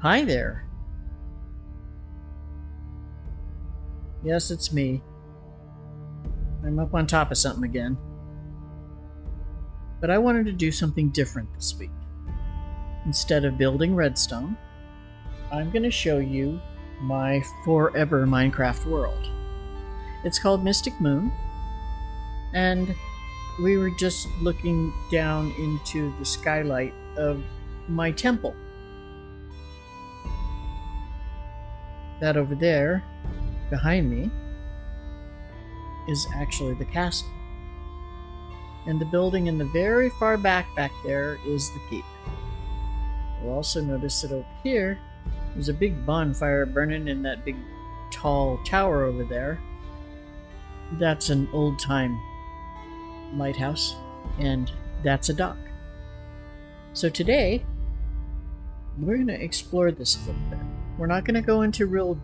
Hi there. Yes, it's me. I'm up on top of something again. But I wanted to do something different this week. Instead of building redstone, I'm going to show you my forever Minecraft world. It's called Mystic Moon, and we were just looking down into the skylight of my temple. That over there, behind me, is actually the castle. And the building in the very far back there is the keep. You'll also notice that over here, there's a big bonfire burning in that big tall tower over there. That's an old-time lighthouse, and that's a dock. So today, we're going to explore this a little bit. We're not going to go into real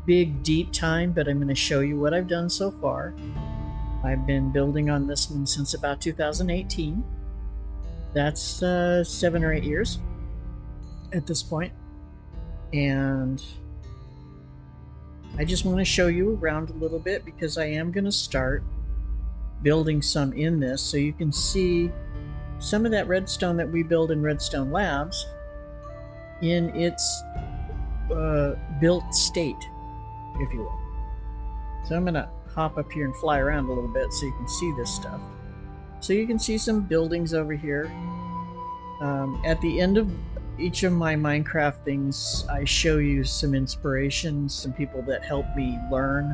big, deep time, but I'm going to show you what I've done so far. I've been building on this one since about 2018. That's 7 or 8 years at this point. And I just want to show you around a little bit because I am going to start building some in this so you can see some of that redstone that we build in RedStone Labs in its built state, if you will. So I'm going to hop up here and fly around a little bit so you can see this stuff. So you can see some buildings over here. At the end of each of my Minecraft things, I show you some inspiration, some people that helped me learn.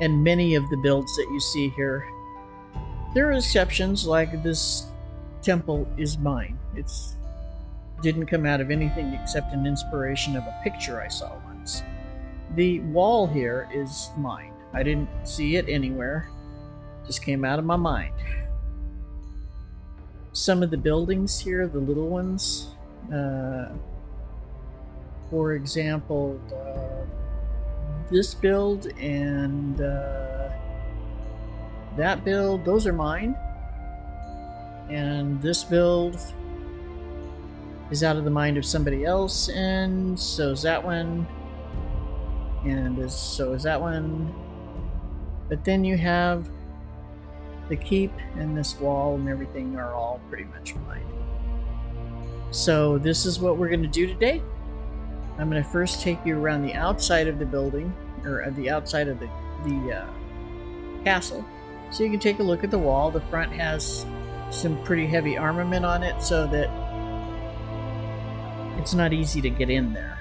And many of the builds that you see here, there are exceptions, like this temple is mine. It didn't come out of anything except an inspiration of a picture I saw once. The wall here is mine. I didn't see it anywhere. Just came out of my mind. Some of the buildings here, the little ones, for example, this build and that build, those are mine. And this build is out of the mind of somebody else, and so is that one, and so is that one. But then you have the keep and this wall and everything are all pretty much mine. So this is what we're going to do today. I'm going to first take you around the outside of the building, or the outside of the castle, so you can take a look at the wall. The front has some pretty heavy armament on it so that it's not easy to get in there.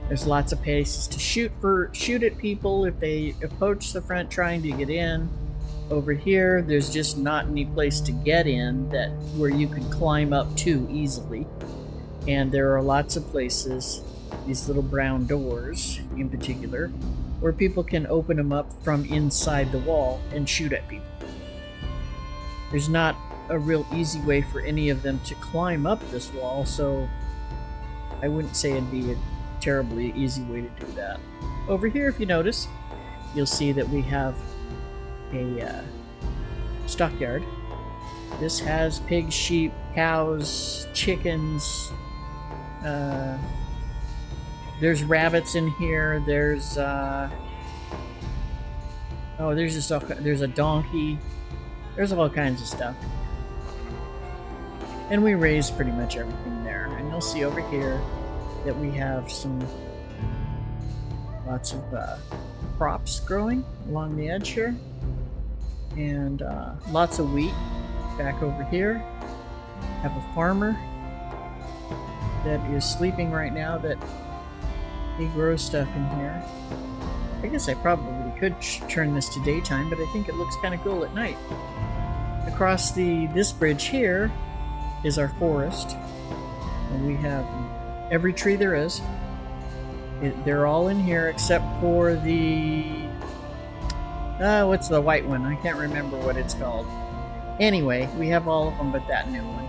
There's lots of places to shoot at people if they approach the front trying to get in. Over here, there's just not any place to get in where you can climb up to easily. And there are lots of places, these little brown doors in particular, where people can open them up from inside the wall and shoot at people. There's not a real easy way for any of them to climb up this wall, so I wouldn't say it'd be a terribly easy way to do that. Over here, if you notice, you'll see that we have a stockyard. This has pigs, sheep, cows, chickens. There's rabbits in here. There's there's a donkey. There's all kinds of stuff. And we raise pretty much everything there. And you'll see over here that we have lots of crops growing along the edge here. And lots of wheat back over here. Have a farmer that is sleeping right now that he grows stuff in here. I guess I probably could turn this to daytime, but I think it looks kind of cool at night. Across this bridge here is our forest, and we have every tree there is. They're all in here except for the what's the white one? I can't remember what it's called. Anyway, we have all of them but that new one.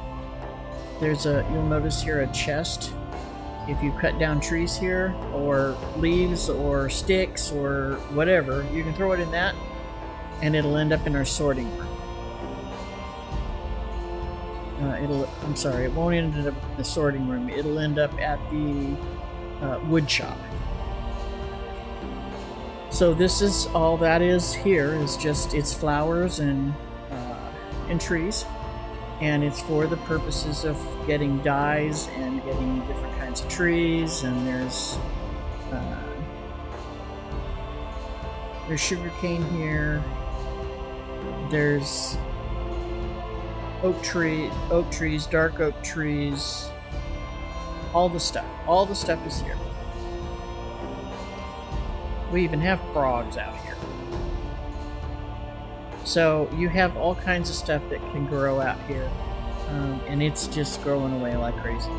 You'll notice here a chest. If you cut down trees here, or leaves, or sticks, or whatever, you can throw it in that, and it'll end up in our sorting room. I'm sorry, it won't end up in the sorting room. It'll end up at the wood shop. So this is all that is here, is just it's flowers and trees, and it's for the purposes of getting dyes and getting different kinds of trees. And there's sugar cane here. There's oak trees, dark oak trees. All the stuff is here. We even have frogs out here. So you have all kinds of stuff that can grow out here, and it's just growing away like crazy.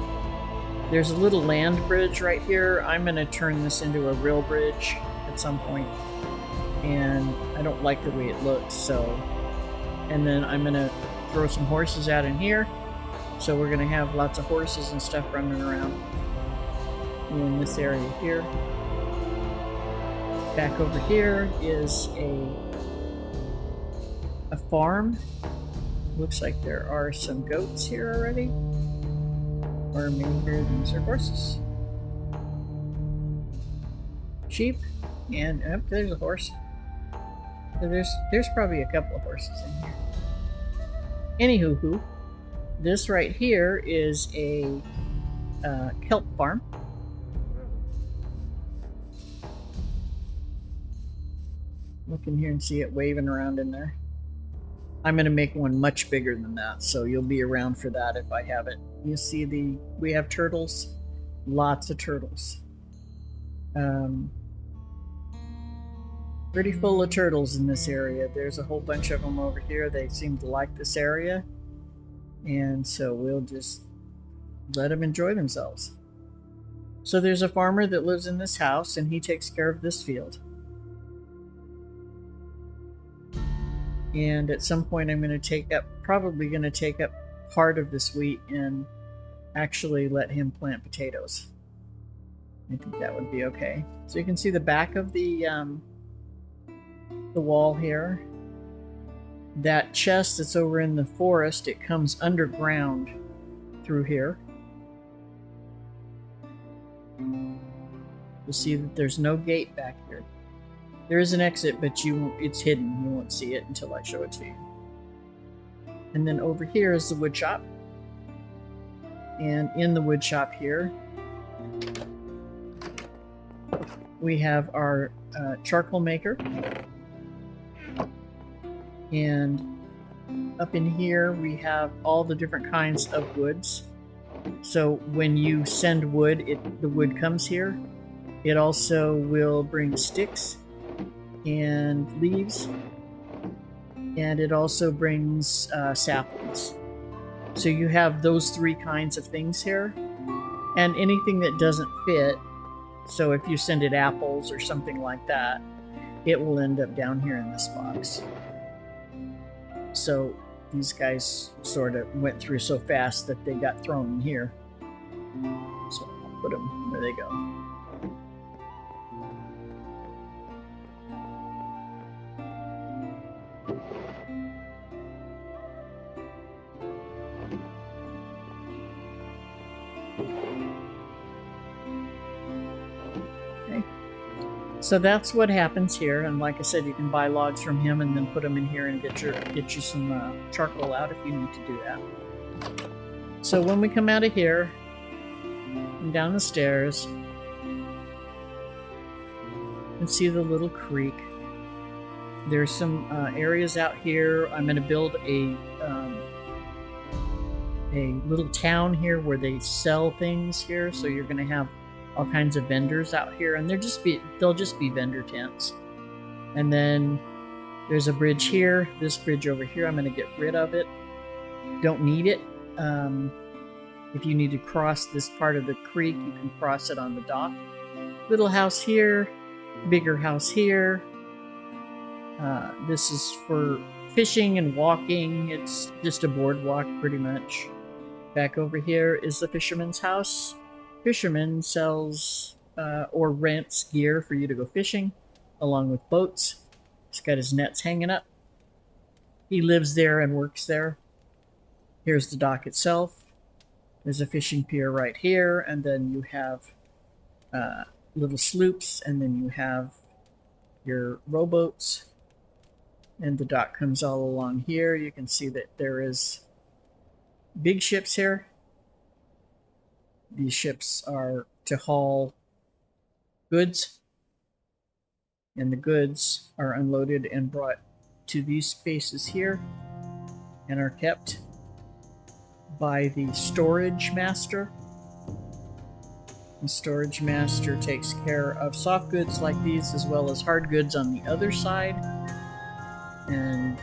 There's a little land bridge right here. I'm going to turn this into a real bridge at some point, and I don't like the way it looks, so... And then I'm going to throw some horses out in here, so we're going to have lots of horses and stuff running around in this area here. Back over here is a farm. Looks like there are some goats here already, or maybe these are horses. Sheep, and there's a horse. So there's probably a couple of horses in here. Anywho, this right here is a kelp farm. Look in here and see it waving around in there. I'm going to make one much bigger than that, so you'll be around for that if I have it. You see we have turtles, lots of turtles. Pretty full of turtles in this area. There's a whole bunch of them over here. They seem to like this area, and so we'll just let them enjoy themselves. So there's a farmer that lives in this house, and he takes care of this field. And at some point I'm going to probably going to take up part of this wheat and actually let him plant potatoes. I think that would be okay. So you can see the back of the wall here. That chest that's over in the forest, it comes underground through here. You'll see that there's no gate back here. There is an exit, but it's hidden. You won't see it until I show it to you. And then over here is the wood shop. And in the wood shop here, we have our charcoal maker. And up in here, we have all the different kinds of woods. So when you send wood, the wood comes here. It also will bring sticks and leaves, and it also brings saplings. So you have those three kinds of things here, and anything that doesn't fit, so if you send it apples or something like that, it will end up down here in this box. So these guys sort of went through so fast that they got thrown in here, so I'll put them where they go. So that's what happens here, and like I said, you can buy logs from him and then put them in here and get you some charcoal out if you need to do that. So when we come out of here and down the stairs, you can see the little creek. There's some areas out here. I'm going to build a little town here where they sell things here, so you're going to have all kinds of vendors out here, and they'll just be vendor tents. And then there's a bridge here. This bridge over here, I'm going to get rid of it. Don't need it. If you need to cross this part of the creek, you can cross it on the dock. Little house here, bigger house here. This is for fishing and walking. It's just a boardwalk pretty much. Back over here is the fisherman's house. Fisherman sells or rents gear for you to go fishing, along with boats. He's got his nets hanging up. He lives there and works there. Here's the dock itself. There's a fishing pier right here, and then you have little sloops, and then you have your rowboats, and the dock comes all along here. You can see that there is big ships here. These ships are to haul goods, and the goods are unloaded and brought to these spaces here and are kept by the storage master. The storage master takes care of soft goods like these as well as hard goods on the other side. And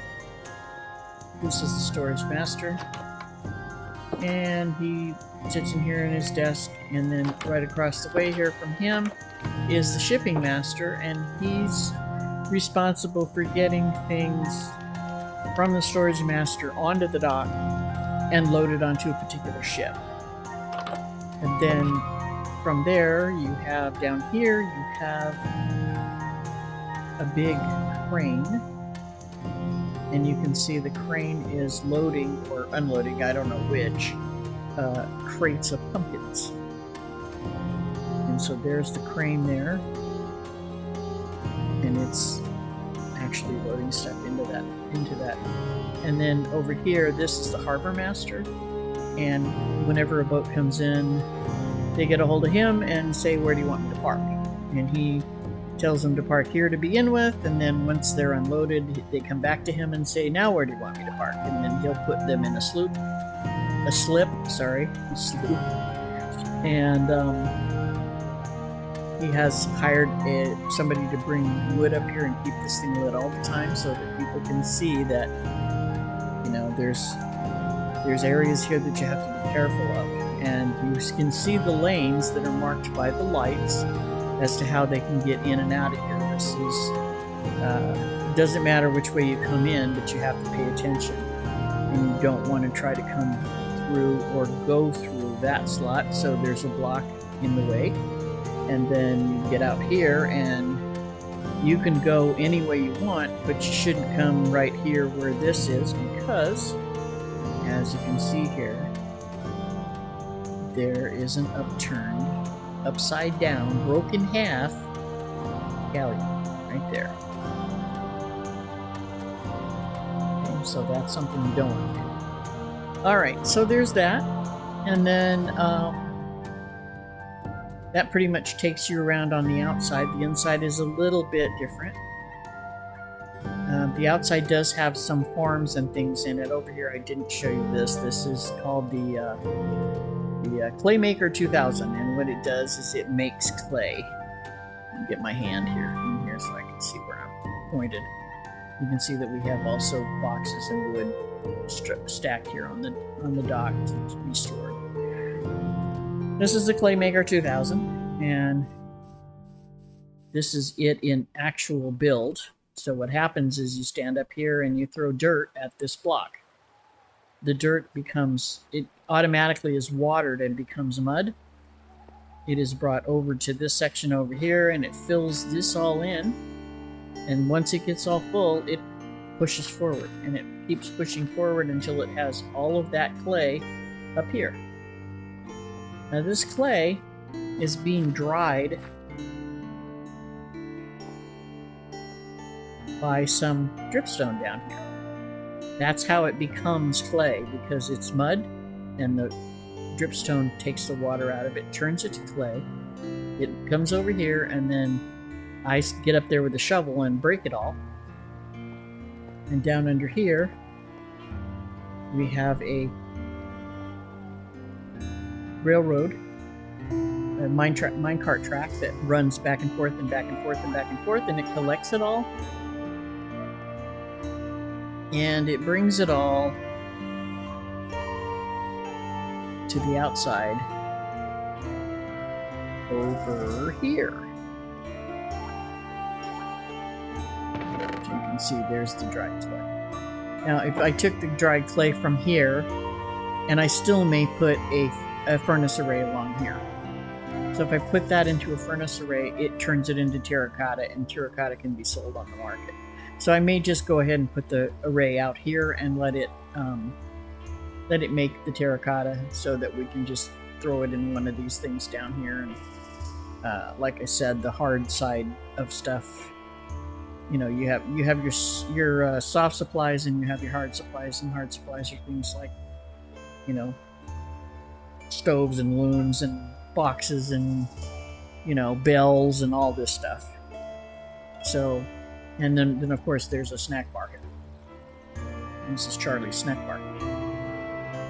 this is the storage master. And he sits in here in his desk, and then right across the way here from him is the shipping master, and he's responsible for getting things from the storage master onto the dock and loaded onto a particular ship. And then from there, you have down here, you have a big crane, and you can see the crane is loading or unloading, I don't know which, crates of pumpkins. And so there's the crane there, and it's actually loading stuff into that. And then over here, this is the harbor master, and whenever a boat comes in, they get a hold of him and say, where do you want me to park? And he tells them to park here to begin with, and then once they're unloaded, they come back to him and say, now where do you want me to park? And then he'll put them in a slip, and he has hired somebody to bring wood up here and keep this thing lit all the time so that people can see that, you know, there's areas here that you have to be careful of. And you can see the lanes that are marked by the lights as to how they can get in and out of here. This is, it doesn't matter which way you come in, but you have to pay attention. And you don't want to try to come through or go through that slot, so there's a block in the way. And then you get out here, and you can go any way you want, but you shouldn't come right here where this is, because, as you can see here, there is an upturned, upside down, broken half galleon right there. Okay, so that's something you don't want to do. Alright, so there's that. And then that pretty much takes you around on the outside. The inside is a little bit different. The outside does have some forms and things in it. Over here, I didn't show you this. This is called the Claymaker 2000, and what it does is it makes clay. Let me get my hand in here so I can see where I'm pointed. You can see that we have also boxes and wood stacked here on the dock to be stored. This is the Claymaker 2000, and this is it in actual build. So what happens is you stand up here and you throw dirt at this block. The dirt it automatically is watered and becomes mud. It is brought over to this section over here, and it fills this all in. And once it gets all full, it pushes forward, and it keeps pushing forward until it has all of that clay up here. Now this clay is being dried by some dripstone down here. That's how it becomes clay, because it's mud, and the dripstone takes the water out of it, turns it to clay. It comes over here, and then I get up there with a shovel and break it all. And down under here, we have a railroad, a minecart track that runs back and forth and back and forth and back and forth, and it collects it all. And it brings it all to the outside over here. As you can see, there's the dried clay. Now, if I took the dried clay from here, and I still may put a furnace array along here. So if I put that into a furnace array, it turns it into terracotta, and terracotta can be sold on the market. So I may just go ahead and put the array out here and let it let it make the terracotta so that we can just throw it in one of these things down here. And like I said, the hard side of stuff, you know, you have your soft supplies and you have your hard supplies, and hard supplies are things like, you know, stoves and looms and boxes and, you know, bells and all this stuff. So, and then of course there's a snack bar here. This is Charlie's snack bar.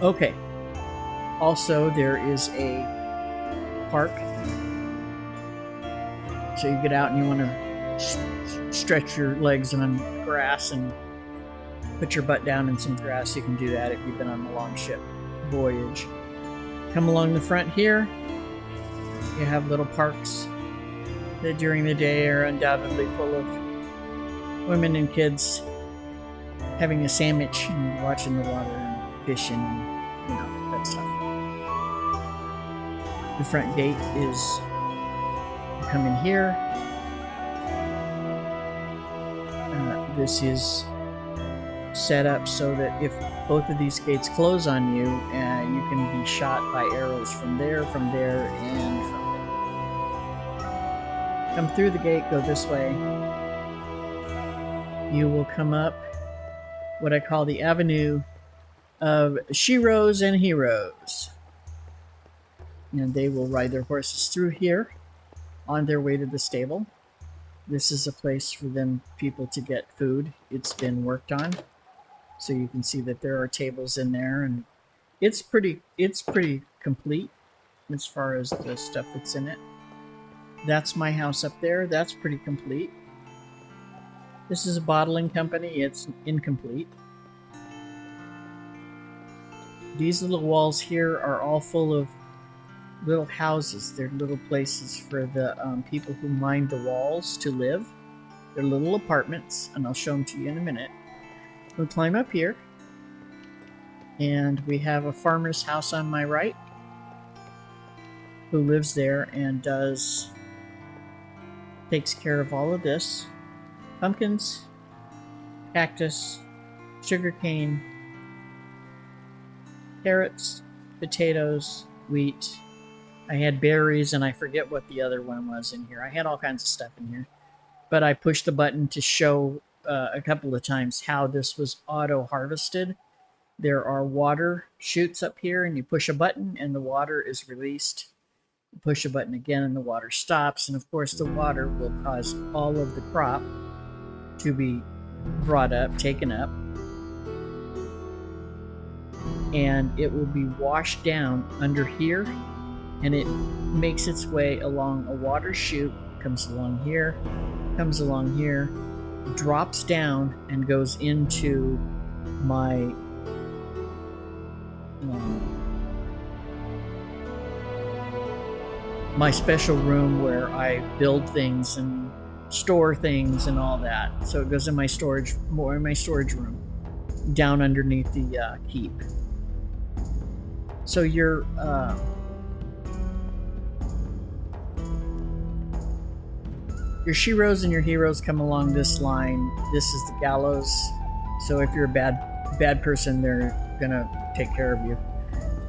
Okay. Also, there is a park. So you get out and you want to stretch your legs on grass and put your butt down in some grass. You can do that if you've been on a long ship voyage. Come along the front here. You have little parks that during the day are undoubtedly full of women and kids having a sandwich and watching the water and fishing and, you know, that stuff. The front gate is, you come in here. This is set up so that if both of these gates close on you, you can be shot by arrows from there, and from there. Come through the gate, go this way. You will come up what I call the Avenue of Sheroes and Heroes. And they will ride their horses through here on their way to the stable. This is a place for people to get food. It's been worked on. So you can see that there are tables in there, and it's pretty complete as far as the stuff that's in it. That's my house up there. That's pretty complete. This is a bottling company. It's incomplete. These little walls here are all full of little houses. They're little places for the people who mind the walls to live. They're little apartments, and I'll show them to you in a minute. We'll climb up here, and we have a farmer's house on my right who lives there and takes care of all of this. Pumpkins, cactus, sugarcane, carrots, potatoes, wheat. I had berries, and I forget what the other one was in here. I had all kinds of stuff in here. But I pushed the button to show a couple of times how this was auto-harvested. There are water chutes up here, and you push a button, and the water is released. You push a button again, and the water stops. And, of course, the water will cause all of the crop to be brought up, taken up. And it will be washed down under here, and it makes its way along a water chute, comes along here, drops down, and goes into my my special room where I build things and store things and all that. So it goes in my storage room, down underneath the keep. So your Sheroes and your heroes come along this line. This is the gallows. So if you're a bad person, they're gonna take care of you.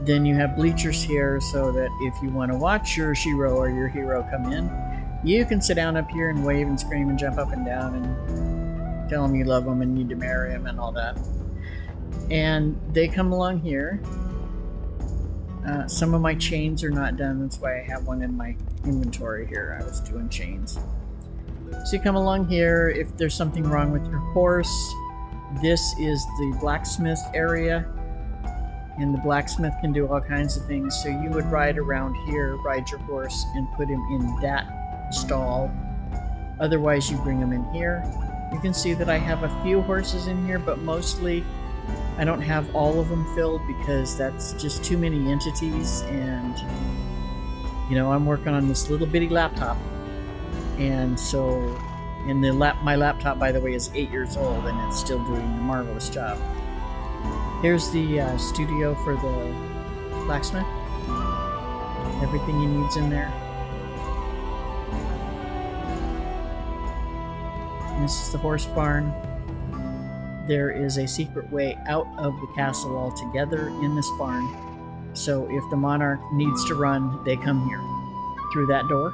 Then you have bleachers here so that if you want to watch your Shero or your hero come in, you can sit down up here and wave and scream and jump up and down and tell them you love them and need to marry them and all that. And they come along here. Some of my chains are not done. That's why I have one in my inventory here. I was doing chains. So you come along here. If there's something wrong with your horse, this is the blacksmith area. And the blacksmith can do all kinds of things. So you would ride around here, ride your horse, and put him in that stall. Otherwise, you bring him in here. You can see that I have a few horses in here, but mostly I don't have all of them filled because that's just too many entities. And, you know, I'm working on this little bitty laptop. And so, my laptop, by the way, is 8 years old, and it's still doing a marvelous job. Here's the studio for the blacksmith. Everything he needs in there. And this is the horse barn. there is a secret way out of the castle altogether in this barn. So if the monarch needs to run, they come here through that door.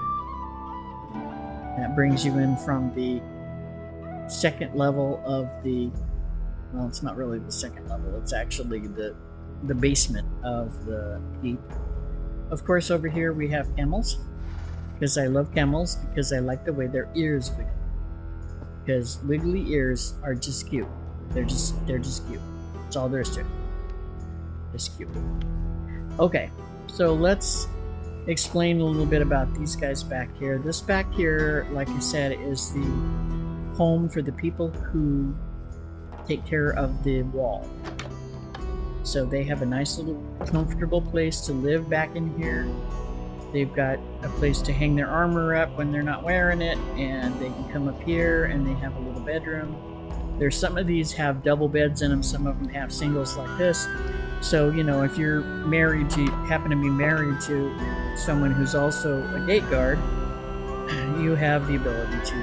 That brings you in from the second level of the, well, it's not really the second level, it's actually the basement of the keep. Of course, over here we have camels, because I love camels, because I like the way their ears wiggle. Because wiggly ears are just cute. They're just cute. That's all there is to it. Just cute. Okay, so let's explain a little bit about these guys back here. This back here, like I said, is the home for the people who take care of the wall. So they have a nice little comfortable place to live back in here. They've got a place to hang their armor up when they're not wearing it, and they can come up here and they have a little bedroom. There's some of these have double beds in them, some of them have singles like this. So, you know, if you're married to, happen to be married to someone who's also a gate guard, you have the ability to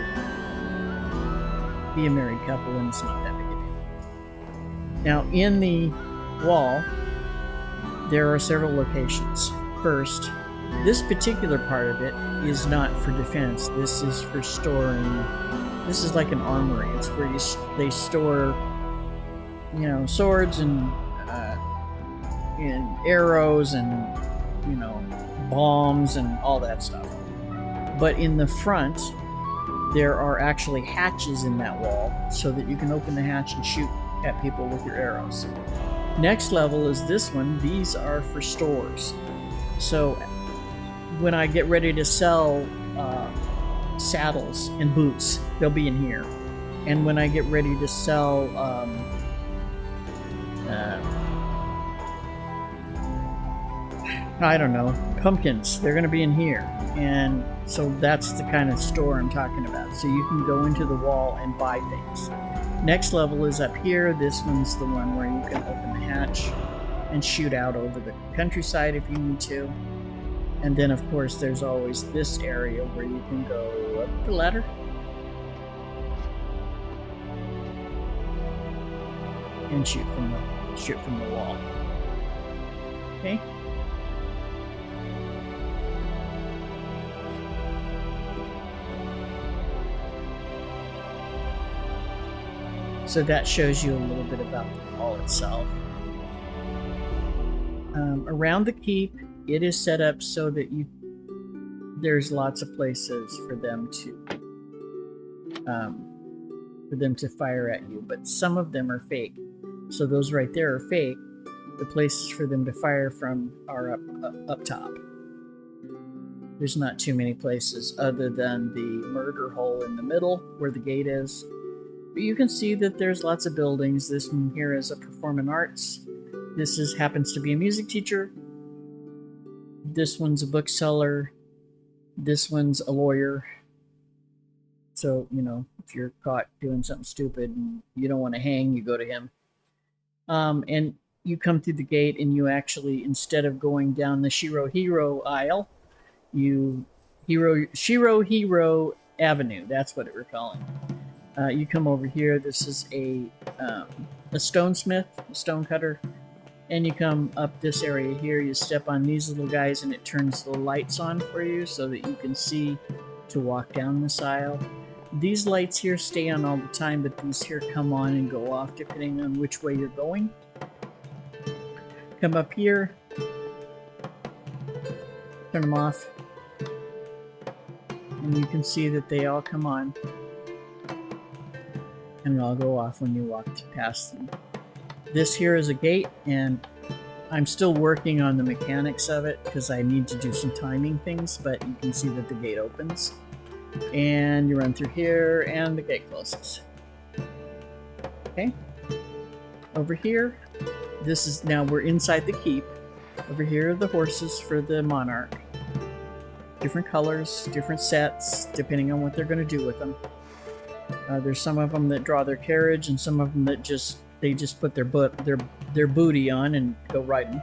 be a married couple, and it's not that big a deal. Now, in the wall, there are several locations. First, this particular part of it is not for defense. This is for storing. This is like an armory. It's where they store, you know, swords and arrows and, you know, bombs and all that stuff. But in the front, there are actually hatches in that wall so that you can open the hatch and shoot at people with your arrows. Next level is this one. These are for stores. So when I get ready to sell saddles and boots, they'll be in here. And when I get ready to sell I don't know, pumpkins, they're going to be in here. And so that's the kind of store I'm talking about. So you can go into the wall and buy things. Next level is up here. This one's the one where you can open the hatch and shoot out over the countryside if you need to. And then, of course, there's always this area where you can go up the ladder. And shoot from the wall. Okay. So that shows you a little bit about the wall itself. Around the keep, it is set up so that there's lots of places for them to fire at you, but some of them are fake. So those right there are fake. The places for them to fire from are up top. There's not too many places other than the murder hole in the middle where the gate is. But you can see that there's lots of buildings. This one here is a performing arts. This happens to be a music teacher. This one's a bookseller. This one's a lawyer. So, you know, if you're caught doing something stupid and you don't want to hang, you go to him. And you come through the gate, and you actually, instead of going down the Shiro Hero aisle, Shiro Hero Avenue, that's what we're calling. You come over here. This is a stonesmith, a stone cutter. And you come up this area here, you step on these little guys, and it turns the lights on for you so that you can see to walk down this aisle. These lights here stay on all the time, but these here come on and go off depending on which way you're going. Come up here, turn them off, and you can see that they all come on, and they'll go off when you walk past them. This here is a gate, and I'm still working on the mechanics of it because I need to do some timing things, but you can see that the gate opens. And you run through here, and the gate closes. Okay. Over here, now we're inside the keep. Over here are the horses for the monarch. Different colors, different sets, depending on what they're going to do with them. There's some of them that draw their carriage, and some of them that they just put their booty on and go riding.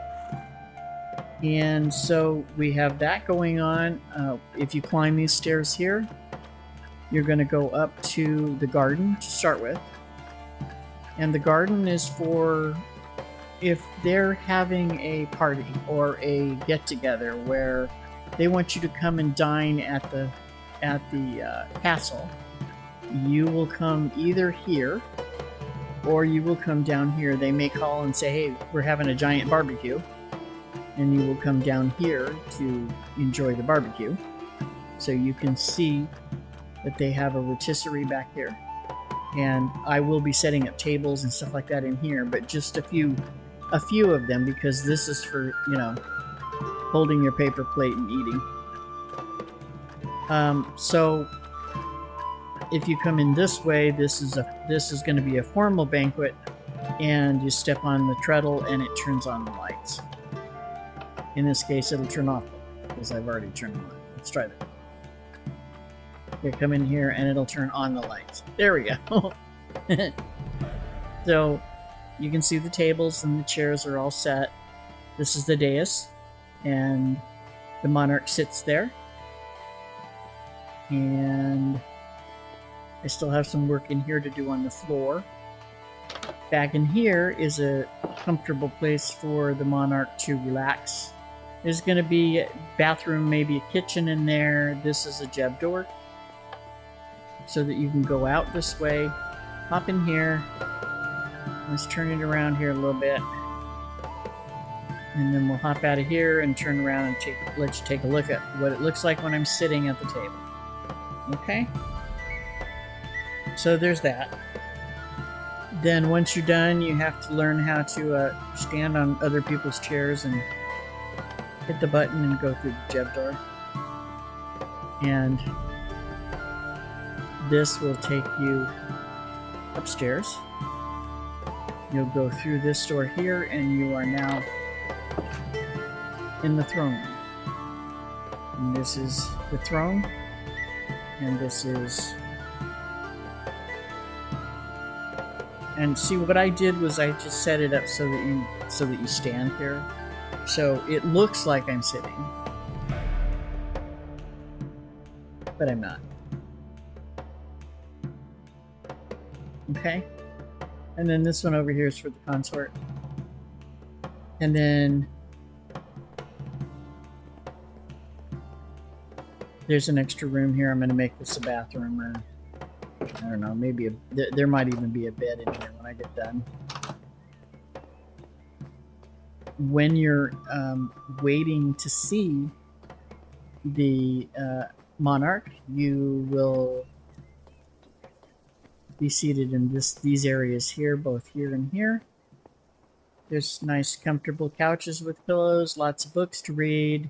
And so we have that going on. If you climb these stairs here, you're going to go up to the garden to start with. And the garden is for if they're having a party or a get-together where they want you to come and dine at the castle. You will come either here or you will come down here. They may call and say, hey, we're having a giant barbecue, and you will come down here to enjoy the barbecue. So you can see that they have a rotisserie back here, and I will be setting up tables and stuff like that in here, but just a few of them, because this is for, you know, holding your paper plate and eating. So if you come in this way, this is going to be a formal banquet, and you step on the treadle and it turns on the lights. In this case, it'll turn off because I've already turned them on. Let's try that. Okay, come in here and it'll turn on the lights. There we go. So you can see the tables and the chairs are all set. This is the dais, and the monarch sits there. And I still have some work in here to do on the floor. Back in here is a comfortable place for the monarch to relax. There's going to be a bathroom, maybe a kitchen in there. This is a jeb door, so that you can go out this way, hop in here. Let's turn it around here a little bit. And then we'll hop out of here and turn around and let you take a look at what it looks like when I'm sitting at the table. Okay? So there's that. Then once you're done, you have to learn how to stand on other people's chairs and hit the button and go through the jeb door. And this will take you upstairs. You'll go through this door here, and you are now in the throne room. And this is the throne, and this is... And see, what I did was I just set it up so that you stand here. So it looks like I'm sitting, but I'm not. Okay? And then this one over here is for the consort. And then there's an extra room here. I'm going to make this a bathroom, or I don't know, maybe there might even be a bed in here when I get done. When you're waiting to see the monarch, you will be seated in these areas here, both here and here. There's nice, comfortable couches with pillows, lots of books to read,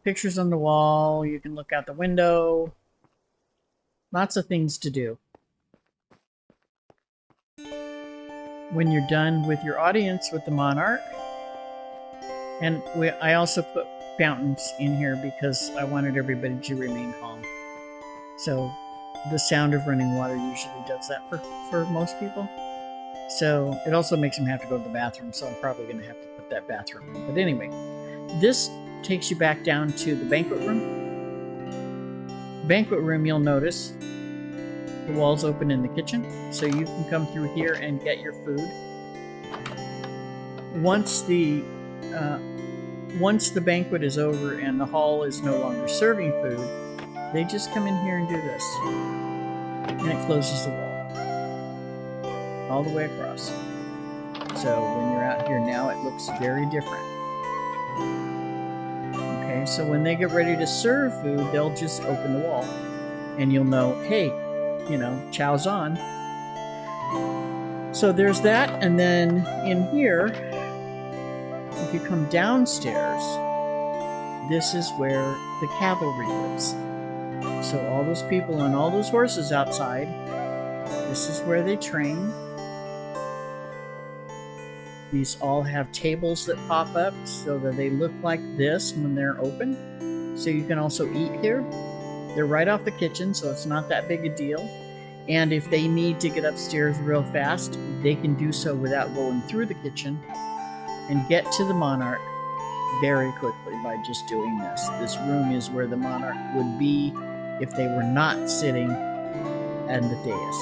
pictures on the wall. You can look out the window. Lots of things to do. When you're done with your audience with the monarch, and I also put fountains in here because I wanted everybody to remain calm. So the sound of running water usually does that for most people. So it also makes them have to go to the bathroom, so I'm probably going to have to put that bathroom in. But anyway, this takes you back down to the banquet room. Banquet room, you'll notice the walls open in the kitchen, so you can come through here and get your food. Once the banquet is over and the hall is no longer serving food, they just come in here and do this, and it closes the wall all the way across. So when you're out here now, it looks very different. Okay, so when they get ready to serve food, they'll just open the wall, and you'll know, hey, you know, chow's on. So there's that, and then in here, if you come downstairs, this is where the cavalry lives. So all those people on all those horses outside, this is where they train. These all have tables that pop up so that they look like this when they're open. So you can also eat here. They're right off the kitchen, so it's not that big a deal. And if they need to get upstairs real fast, they can do so without going through the kitchen and get to the monarch very quickly by just doing this. This room is where the monarch would be if they were not sitting at the dais.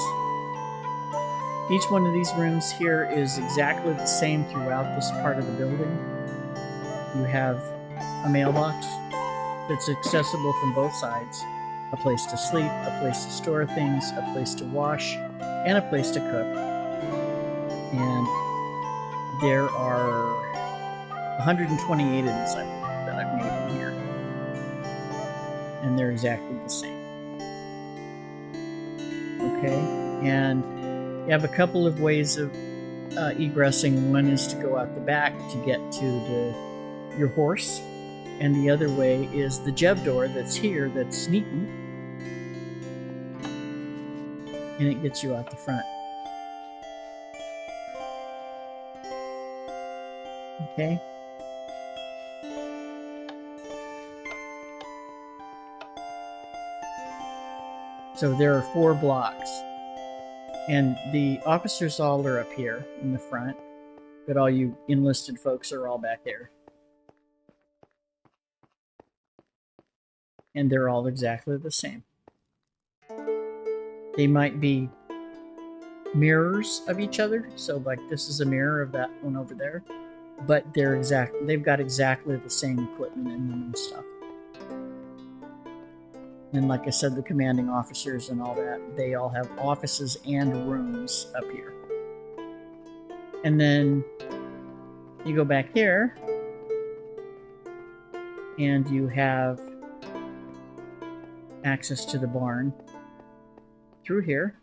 Each one of these rooms here is exactly the same throughout this part of the building. You have a mailbox that's accessible from both sides, a place to sleep, a place to store things, a place to wash, and a place to cook. And there are 128 of these, I believe, that I've made in here. And they're exactly the same. Okay, and you have a couple of ways of egressing. One is to go out the back to get to your horse, and the other way is the Jeb door that's here, that's sneaky, and it gets you out the front. Okay. So there are 4 blocks, and the officers all are up here in the front, but all you enlisted folks are all back there. And they're all exactly the same. They might be mirrors of each other, so like this is a mirror of that one over there, but they've got exactly the same equipment in them and stuff. And like I said, the commanding officers and all that, they all have offices and rooms up here. And then you go back here, and you have access to the barn through here.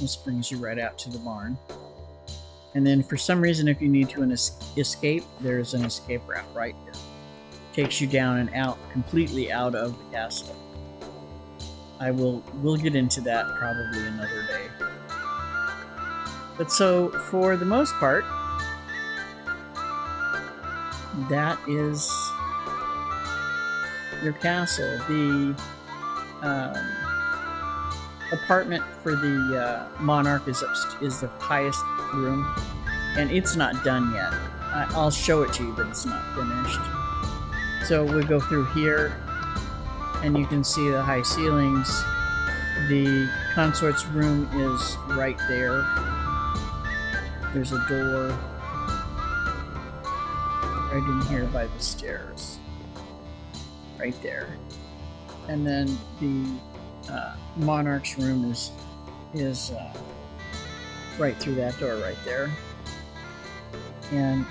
This brings you right out to the barn. And then for some reason, if you need to escape, there's an escape route right here. Takes you down and out, completely out of the castle. We'll get into that probably another day. But so, for the most part, that is your castle. The apartment for the monarch is the highest room, and it's not done yet. I'll show it to you, but it's not finished. So we go through here, and you can see the high ceilings. The consort's room is right there. There's a door right in here by the stairs, right there. And then the monarch's room is right through that door right there. And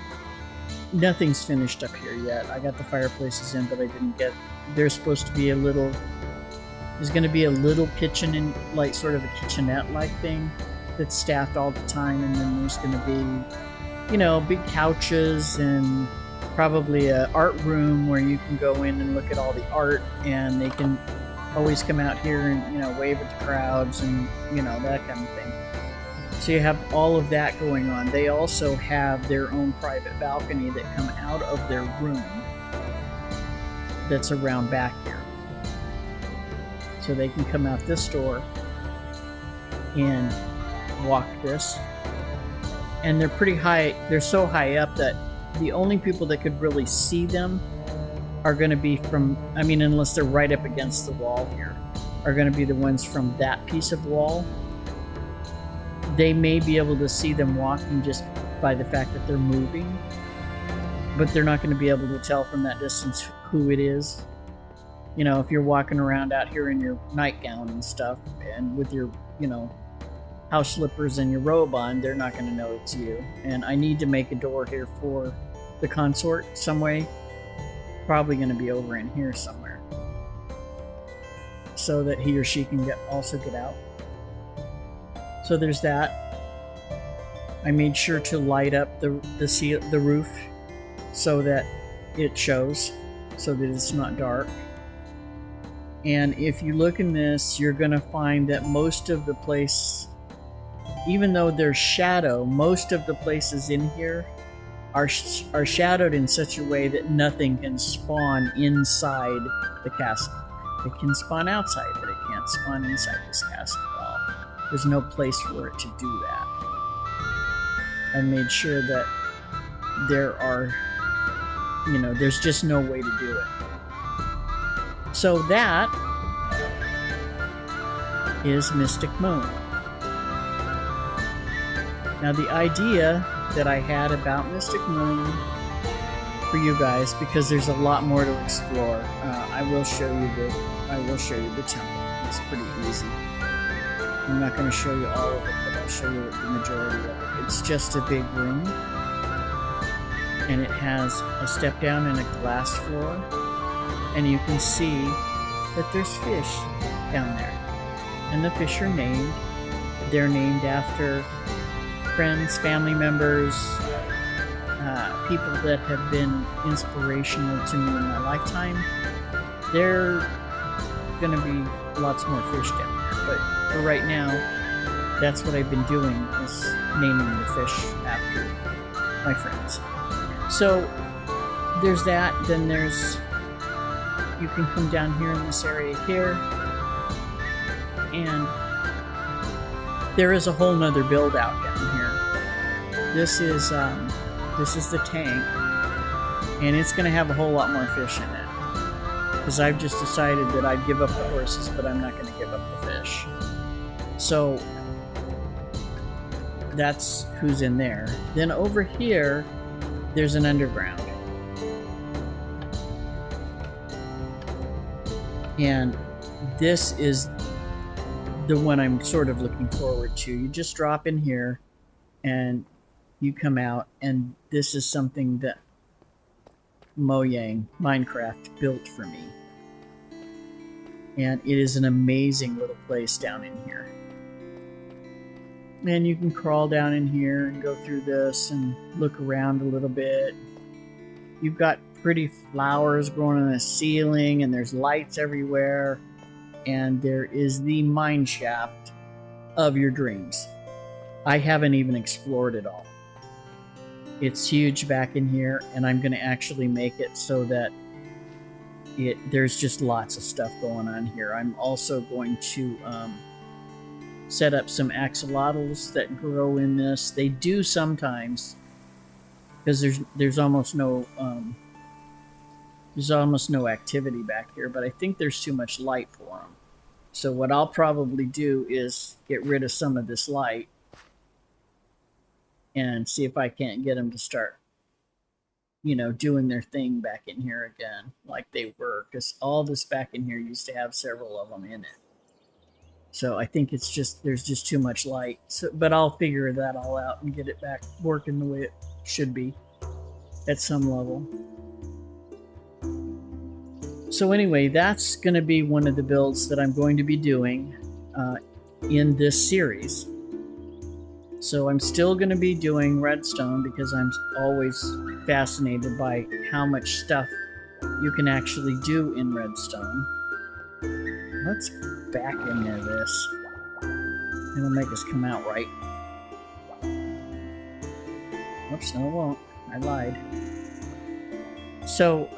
nothing's finished up here yet. I got the fireplaces in, but I didn't get. There's supposed to be there's going to be a little kitchen and like sort of a kitchenette-like thing that's staffed all the time, and then there's going to be, big couches and probably an art room where you can go in and look at all the art, and they can always come out here and wave at the crowds and that kind of thing. So you have all of that going on. They also have their own private balcony that come out of their room that's around back here. So they can come out this door and walk this. And they're pretty high. They're so high up that the only people that could really see them are going to be unless they're right up against the wall here, are going to be the ones from that piece of wall. They may be able to see them walking just by the fact that they're moving, but they're not going to be able to tell from that distance who it is. If you're walking around out here in your nightgown and stuff, and with your, house slippers and your robe on, they're not going to know it's you. And I need to make a door here for the consort some way. Probably going to be over in here somewhere, so that he or she can also get out. So there's that. I made sure to light up the roof so that it shows, so that it's not dark. And if you look in this, you're going to find that most of the place, even though there's shadow, most of the places in here are shadowed in such a way that nothing can spawn inside the castle. It can spawn outside, but it can't spawn inside this castle at all. There's no place for it to do that. I made sure that there's just no way to do it. So that is Mystic Moon. Now, the idea that I had about Mystic Moon for you guys, because there's a lot more to explore. I will show you the temple. It's pretty easy. I'm not going to show you all of it, but I'll show you the majority of it. It's just a big room, and it has a step down and a glass floor, and you can see that there's fish down there, and the fish are named. They're named after friends, family members, people that have been inspirational to me in my lifetime. There are going to be lots more fish down there, but for right now, that's what I've been doing, is naming the fish after my friends. So there's that. Then you can come down here in this area here, and there is a whole nother build out down here. This is the tank, and it's going to have a whole lot more fish in it, because I've just decided that I'd give up the horses, but I'm not going to give up the fish. So that's who's in there. Then over here, there's an underground. And this is the one I'm sort of looking forward to. You just drop in here and you come out, and this is something that Mojang Minecraft built for me. And it is an amazing little place down in here. And you can crawl down in here and go through this and look around a little bit. You've got pretty flowers growing on the ceiling, and there's lights everywhere. And there is the mine shaft of your dreams. I haven't even explored it all. It's huge back in here, and I'm going to actually make it so that there's just lots of stuff going on here. I'm also going to set up some axolotls that grow in this. They do sometimes, because there's almost no activity back here, but I think there's too much light for them. So what I'll probably do is get rid of some of this light and see if I can't get them to start, doing their thing back in here again like they were, because all this back in here used to have several of them in it. So I think there's just too much light. So, but I'll figure that all out and get it back working the way it should be at some level. So anyway, that's going to be one of the builds that I'm going to be doing in this series. So I'm still going to be doing redstone, because I'm always fascinated by how much stuff you can actually do in redstone. Let's back into this. It'll make us come out right. Oops, no it won't. I lied. So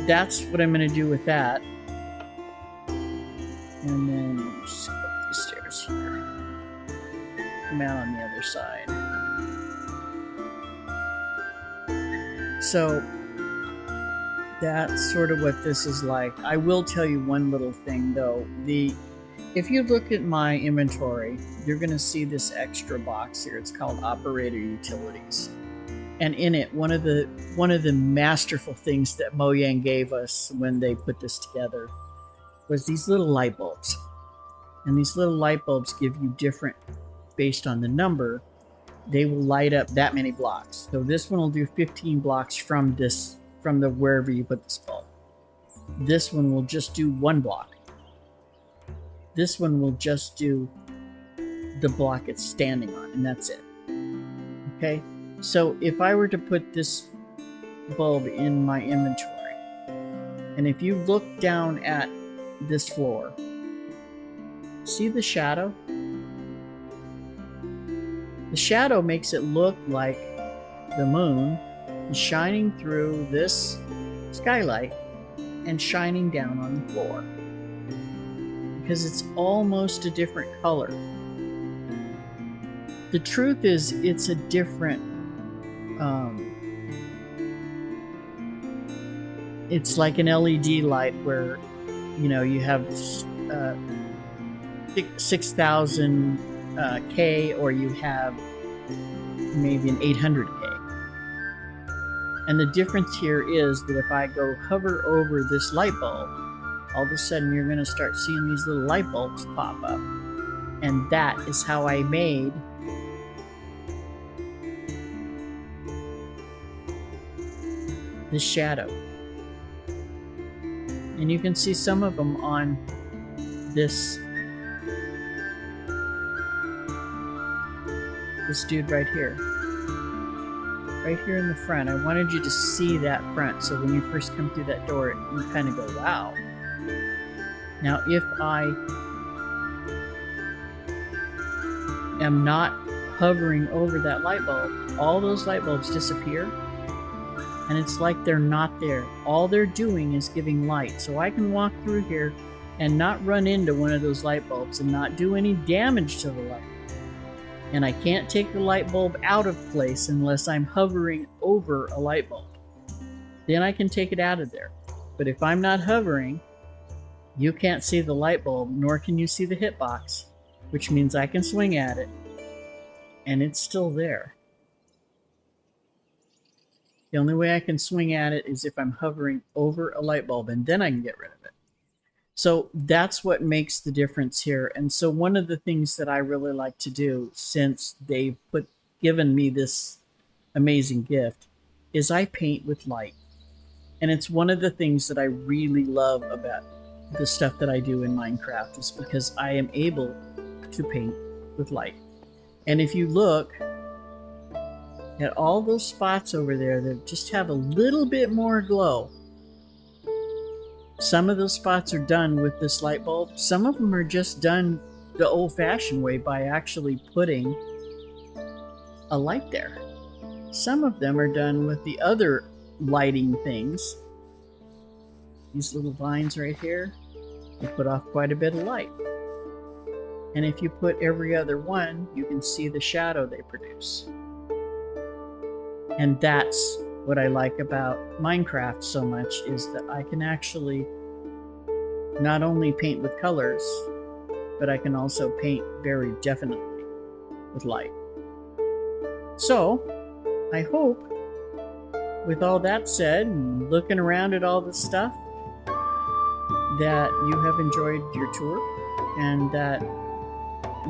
that's what I'm going to do with that. And then just go up these stairs here. Come out on the other side. So that's sort of what this is like. I will tell you one little thing though. If you look at my inventory, you're going to see this extra box here. It's called Operator Utilities. And in it, one of the masterful things that Mojang gave us when they put this together was these little light bulbs. And these little light bulbs give you different, based on the number, they will light up that many blocks. So this one will do 15 blocks from the wherever you put this bulb. This one will just do 1 block. This one will just do the block it's standing on, and that's it. Okay? So if I were to put this bulb in my inventory, and if you look down at this floor, see the shadow? The shadow makes it look like the moon is shining through this skylight and shining down on the floor, because it's almost a different color. The truth is, it's a different it's like an LED light where you have 6000 K, or you have maybe an 800K. And the difference here is that if I go hover over this light bulb, all of a sudden you're going to start seeing these little light bulbs pop up. And that is how I made this shadow. And you can see some of them on this dude right here. Right here in the front. I wanted you to see that front, so when you first come through that door, you kind of go, wow. Now, if I am not hovering over that light bulb, all those light bulbs disappear, and it's like they're not there. All they're doing is giving light. So I can walk through here and not run into one of those light bulbs and not do any damage to the light. And I can't take the light bulb out of place unless I'm hovering over a light bulb. Then I can take it out of there. But if I'm not hovering, you can't see the light bulb, nor can you see the hitbox, which means I can swing at it, and it's still there. The only way I can swing at it is if I'm hovering over a light bulb, and then I can get rid of it. So that's what makes the difference here. And so one of the things that I really like to do, since they've given me this amazing gift, is I paint with light. And it's one of the things that I really love about the stuff that I do in Minecraft, is because I am able to paint with light. And if you look at all those spots over there that just have a little bit more glow, some of those spots are done with this light bulb. Some of them are just done the old-fashioned way by actually putting a light there. Some of them are done with the other lighting things. These little vines right here, they put off quite a bit of light. And if you put every other one, you can see the shadow they produce. And that's what I like about Minecraft so much, is that I can actually not only paint with colors, but I can also paint very definitely with light. So, I hope, with all that said, and looking around at all this stuff, that you have enjoyed your tour, and that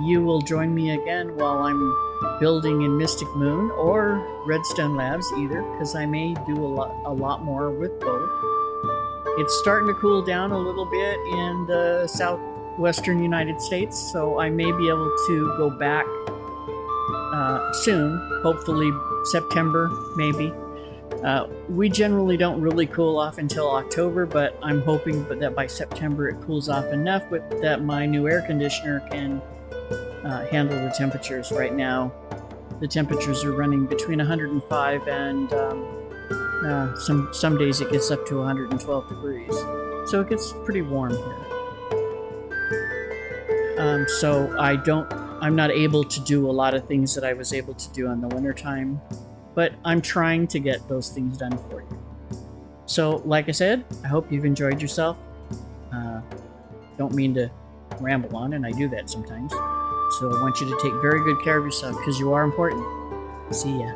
you will join me again while I'm building in Mystic Moon or RedStone Labs, either, because I may do a lot more with both. It's starting to cool down a little bit in the southwestern United States, so I may be able to go back soon, hopefully September, maybe. We generally don't really cool off until October, but I'm hoping that by September it cools off enough that my new air conditioner can handle the temperatures. Right now, the temperatures are running between 105 and some days it gets up to 112 degrees. So it gets pretty warm here. So I'm not able to do a lot of things that I was able to do in the wintertime, but I'm trying to get those things done for you. So, like I said, I hope you've enjoyed yourself. Don't mean to ramble on, and I do that sometimes. So I want you to take very good care of yourself, because you are important. See ya.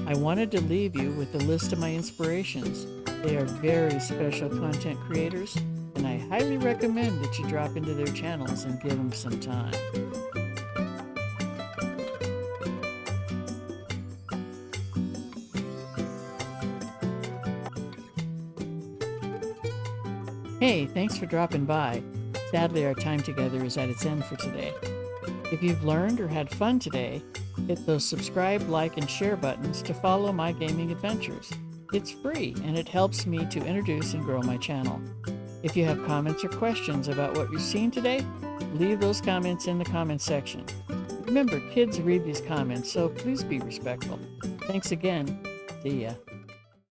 I wanted to leave you with a list of my inspirations. They are very special content creators, and I highly recommend that you drop into their channels and give them some time. Hey, thanks for dropping by. Sadly, our time together is at its end for today. If you've learned or had fun today, hit those subscribe, like, and share buttons to follow my gaming adventures. It's free, and it helps me to introduce and grow my channel. If you have comments or questions about what you've seen today, leave those comments in the comments section. Remember, kids read these comments, so please be respectful. Thanks again. See ya.